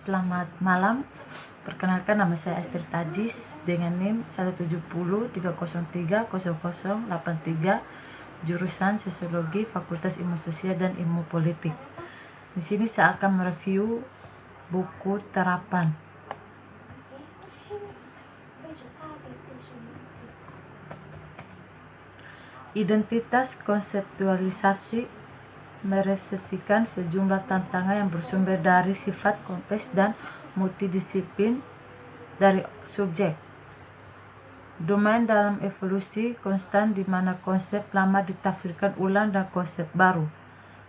Selamat malam, perkenalkan nama saya Astrid Tajis dengan NIM 17030300083, jurusan Sosiologi, Fakultas Ilmu Sosial dan Ilmu Politik. Di sini saya akan mereview buku Terapan. Identitas konseptualisasi meresepsikan sejumlah tantangan yang bersumber dari sifat kompleks dan multidisiplin dari subjek. Domain dalam evolusi konstan di mana konsep lama ditafsirkan ulang dan konsep baru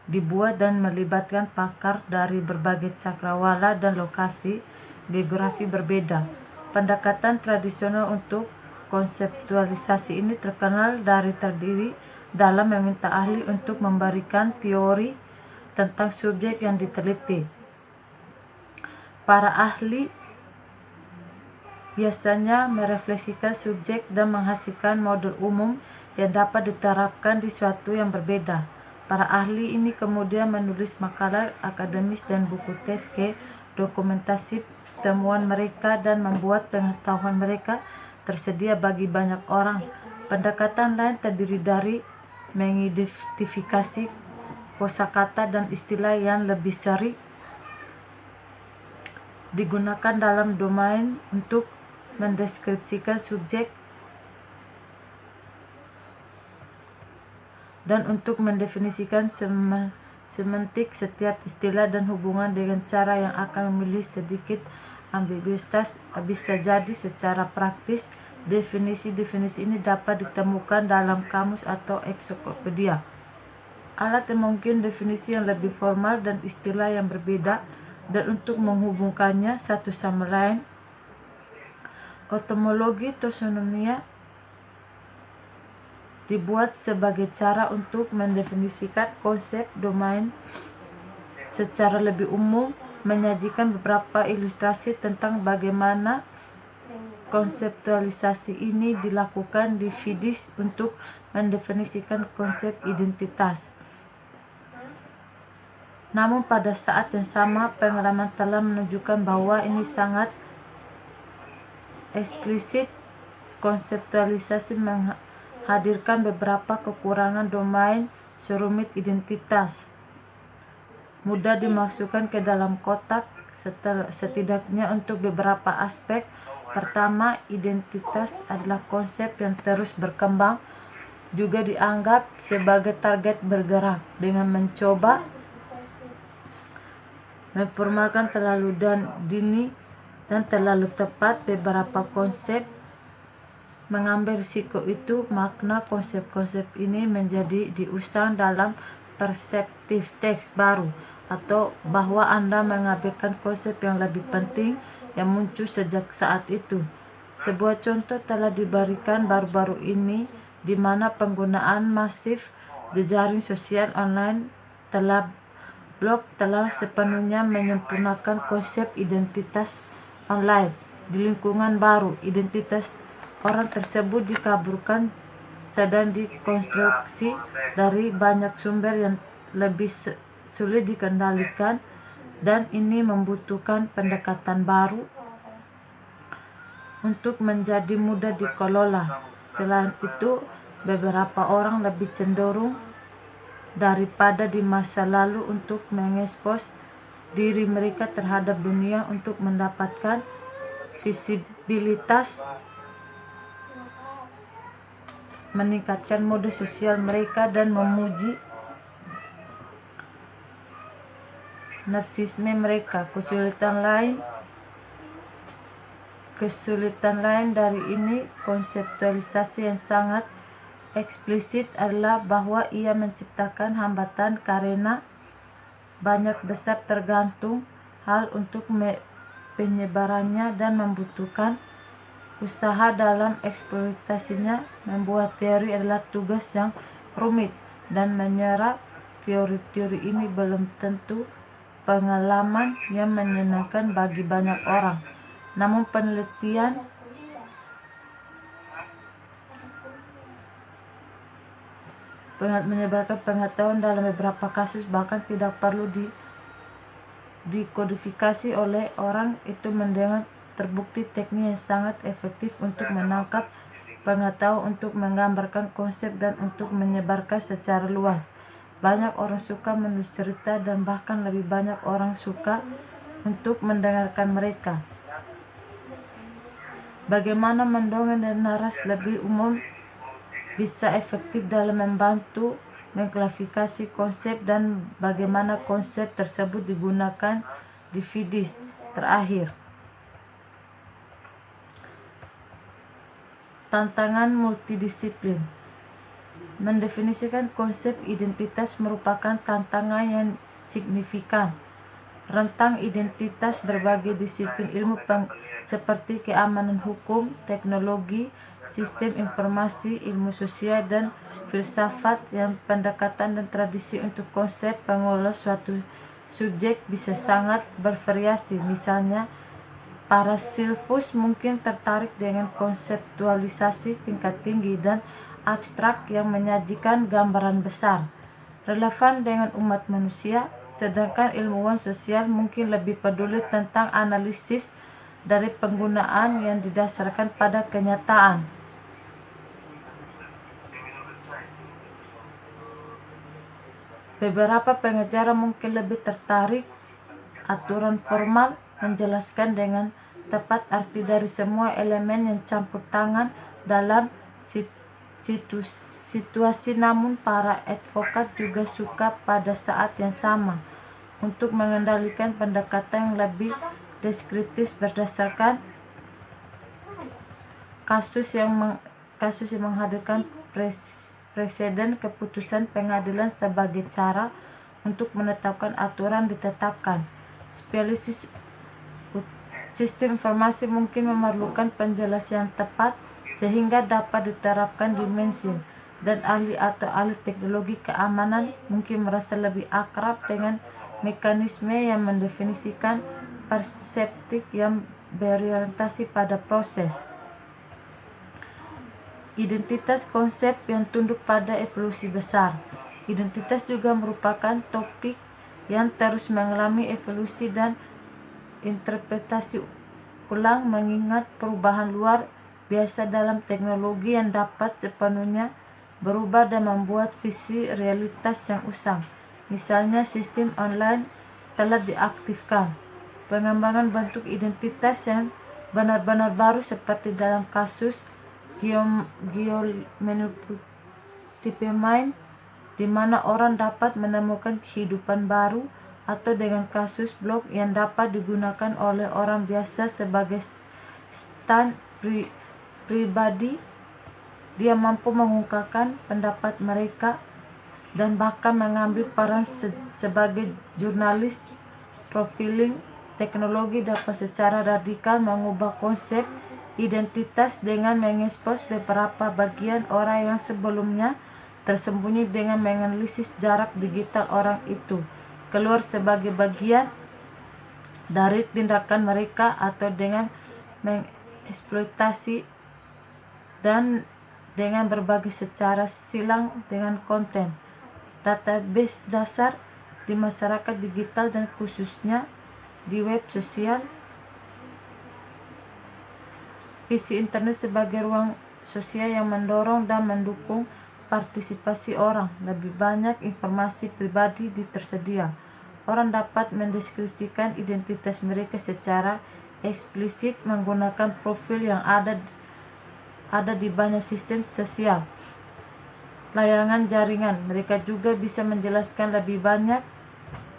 dibuat dan melibatkan pakar dari berbagai cakrawala dan lokasi geografi berbeda. Pendekatan tradisional untuk konseptualisasi ini terkenal dari terdiri dalam meminta ahli untuk memberikan teori tentang subjek yang diteliti. Para ahli biasanya merefleksikan subjek dan menghasilkan model umum yang dapat diterapkan di suatu yang berbeda. Para ahli ini kemudian menulis makalah akademis dan buku tes ke dokumentasi temuan mereka dan membuat pengetahuan mereka tersedia bagi banyak orang. Pendekatan lain terdiri dari mengidentifikasi kosakata dan istilah yang lebih sering digunakan dalam domain untuk mendeskripsikan subjek dan untuk mendefinisikan semantik setiap istilah dan hubungan dengan cara yang akan memilih sedikit ambiguitas. Bisa jadi secara praktis definisi-definisi ini dapat ditemukan dalam kamus atau ensiklopedia. Alat yang mungkin definisi yang lebih formal dan istilah yang berbeda, dan untuk menghubungkannya satu sama lain. Etimologi taksonomia dibuat sebagai cara untuk mendefinisikan konsep domain secara lebih umum, menyajikan beberapa ilustrasi tentang bagaimana konseptualisasi ini dilakukan di Fides untuk mendefinisikan konsep identitas. Namun pada saat yang sama, pengalaman telah menunjukkan bahwa ini sangat eksplisit. Konseptualisasi menghadirkan beberapa kekurangan. Domain serumit identitas mudah dimasukkan ke dalam kotak, setidaknya untuk beberapa aspek. Pertama, identitas adalah konsep yang terus berkembang, juga dianggap sebagai target bergerak. Dengan mencoba memformalkan terlalu dini dan terlalu tepat beberapa konsep, mengambil risiko itu, makna konsep-konsep ini menjadi diusang dalam perspektif teks baru, atau bahwa Anda mengambilkan konsep yang lebih penting yang muncul sejak saat itu. Sebuah contoh telah diberikan baru-baru ini, di mana penggunaan masif jejaring sosial online blog telah sepenuhnya menyempurnakan konsep identitas online. Di lingkungan baru, identitas orang tersebut dikaburkan sedang dikonstruksi dari banyak sumber yang lebih sulit dikendalikan, dan ini membutuhkan pendekatan baru untuk menjadi mudah dikelola. Selain itu, beberapa orang lebih cenderung daripada di masa lalu untuk mengekspos diri mereka terhadap dunia untuk mendapatkan visibilitas, meningkatkan mode sosial mereka, dan memuji narsisme mereka. Kesulitan lain dari ini konseptualisasi yang sangat eksplisit adalah bahwa ia menciptakan hambatan karena banyak besar tergantung hal untuk penyebarannya dan membutuhkan usaha dalam eksploitasinya. Membuat teori adalah tugas yang rumit, dan menyerap teori-teori ini belum tentu pengalaman yang menyenangkan bagi banyak orang. Namun penelitian menyebarkan pengetahuan dalam beberapa kasus bahkan tidak perlu dikodifikasi oleh orang itu mendengar terbukti teknik yang sangat efektif untuk menangkap pengetahuan, untuk menggambarkan konsep, dan untuk menyebarkan secara luas. Banyak orang suka menulis cerita dan bahkan lebih banyak orang suka untuk mendengarkan mereka. Bagaimana mendongeng dan narasi lebih umum bisa efektif dalam membantu mengklasifikasi konsep dan bagaimana konsep tersebut digunakan di Fides. Terakhir, tantangan multidisiplin. Mendefinisikan konsep identitas merupakan tantangan yang signifikan. Rentang identitas berbagai disiplin ilmu seperti keamanan hukum, teknologi, sistem informasi, ilmu sosial, dan filsafat, yang pendekatan dan tradisi untuk konsep pengelola suatu subjek bisa sangat bervariasi. Misalnya, para silfus mungkin tertarik dengan konseptualisasi tingkat tinggi dan abstrak yang menyajikan gambaran besar, relevan dengan umat manusia, sedangkan ilmuwan sosial mungkin lebih peduli tentang analisis dari penggunaan yang didasarkan pada kenyataan. Beberapa pengacara mungkin lebih tertarik aturan formal menjelaskan dengan tepat arti dari semua elemen yang campur tangan dalam situasi, namun para advokat juga suka pada saat yang sama untuk mengendalikan pendekatan yang lebih deskriptif berdasarkan kasus yang menghadirkan presiden keputusan pengadilan sebagai cara untuk menetapkan aturan ditetapkan. Spesialis sistem informasi mungkin memerlukan penjelasan tepat sehingga dapat diterapkan di mainstream, dan ahli atau ahli teknologi keamanan mungkin merasa lebih akrab dengan mekanisme yang mendefinisikan perseptik yang berorientasi pada proses. Identitas konsep yang tunduk pada evolusi besar. Identitas juga merupakan topik yang terus mengalami evolusi dan interpretasi ulang, mengingat perubahan luar biasa dalam teknologi yang dapat sepenuhnya berubah dan membuat visi realitas yang usang. Misalnya, sistem online telah diaktifkan. Pengembangan bentuk identitas yang benar-benar baru seperti dalam kasus geomanipulasi, di mana orang dapat menemukan kehidupan baru, atau dengan kasus blog yang dapat digunakan oleh orang biasa sebagai stand pribadi. Dia mampu mengungkapkan pendapat mereka dan bahkan mengambil peran sebagai jurnalis. Profiling teknologi dapat secara radikal mengubah konsep identitas dengan mengekspos beberapa bagian orang yang sebelumnya tersembunyi, dengan menganalisis jarak digital orang itu keluar sebagai bagian dari tindakan mereka, atau dengan mengeksploitasi dan dengan berbagi secara silang dengan konten database dasar di masyarakat digital dan khususnya di web sosial. Visi internet sebagai ruang sosial yang mendorong dan mendukung partisipasi orang. Lebih banyak informasi pribadi tersedia. Orang dapat mendeskripsikan identitas mereka secara eksplisit menggunakan profil yang ada di banyak sistem sosial. Layanan jaringan. Mereka juga bisa menjelaskan lebih banyak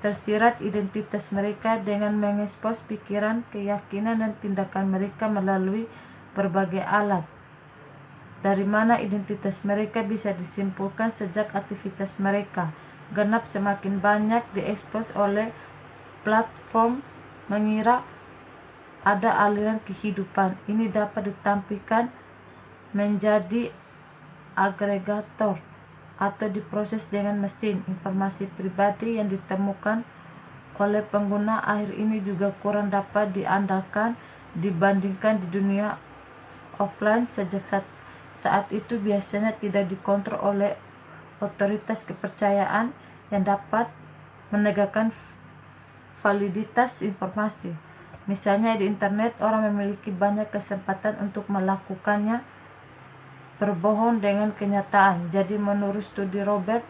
tersirat identitas mereka dengan mengekspos pikiran, keyakinan, dan tindakan mereka melalui berbagai alat. Dari mana identitas mereka bisa disimpulkan sejak aktivitas mereka genap semakin banyak diekspos oleh platform mengira ada aliran kehidupan. Ini dapat ditampilkan menjadi agregator atau diproses dengan mesin. Informasi pribadi yang ditemukan oleh pengguna akhir ini juga kurang dapat diandalkan dibandingkan di dunia offline. Sejak saat itu biasanya tidak dikontrol oleh otoritas kepercayaan yang dapat menegakkan validitas informasi. Misalnya di internet orang memiliki banyak kesempatan untuk melakukannya berbohong dengan kenyataan. Jadi menurut studi Robert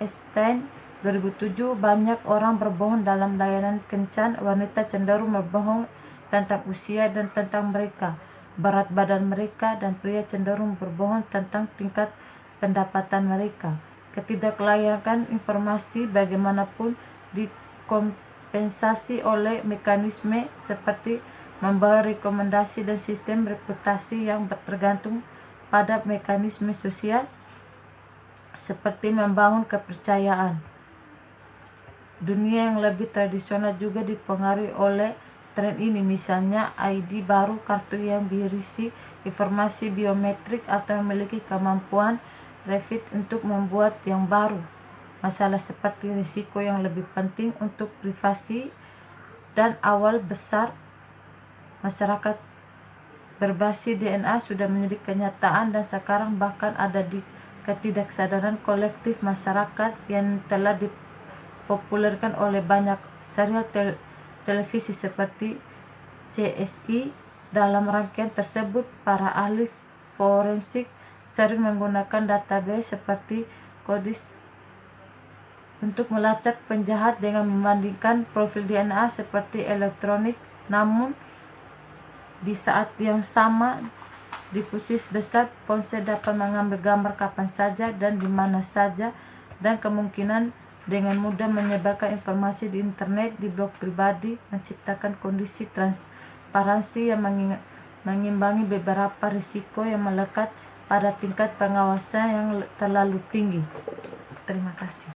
Epstein 2007, banyak orang berbohong dalam layanan kencan. Wanita cenderung berbohong tentang usia dan tentang mereka, berat badan mereka, dan pria cenderung berbohong tentang tingkat pendapatan mereka. Ketidaklayakan informasi bagaimanapun dikompensasi oleh mekanisme seperti memberi rekomendasi dan sistem reputasi yang tergantung pada mekanisme sosial seperti membangun kepercayaan. Dunia yang lebih tradisional juga dipengaruhi oleh tren ini, misalnya ID baru, kartu yang berisi informasi biometrik atau memiliki kemampuan refit untuk membuat yang baru. Masalah seperti risiko yang lebih penting untuk privasi dan awal besar masyarakat berbasis DNA sudah menjadi kenyataan, dan sekarang bahkan ada di ketidaksadaran kolektif masyarakat yang telah dipopulerkan oleh banyak serial televisi seperti CSI. Dalam rangkaian tersebut, para ahli forensik sering menggunakan database seperti Codis untuk melacak penjahat dengan membandingkan profil DNA seperti elektronik. Namun di saat yang sama, difusis besar ponsel dapat mengambil gambar kapan saja dan di mana saja, dan kemungkinan dengan mudah menyebarkan informasi di internet, di blog pribadi, menciptakan kondisi transparansi yang mengimbangi beberapa risiko yang melekat pada tingkat pengawasan yang terlalu tinggi. Terima kasih.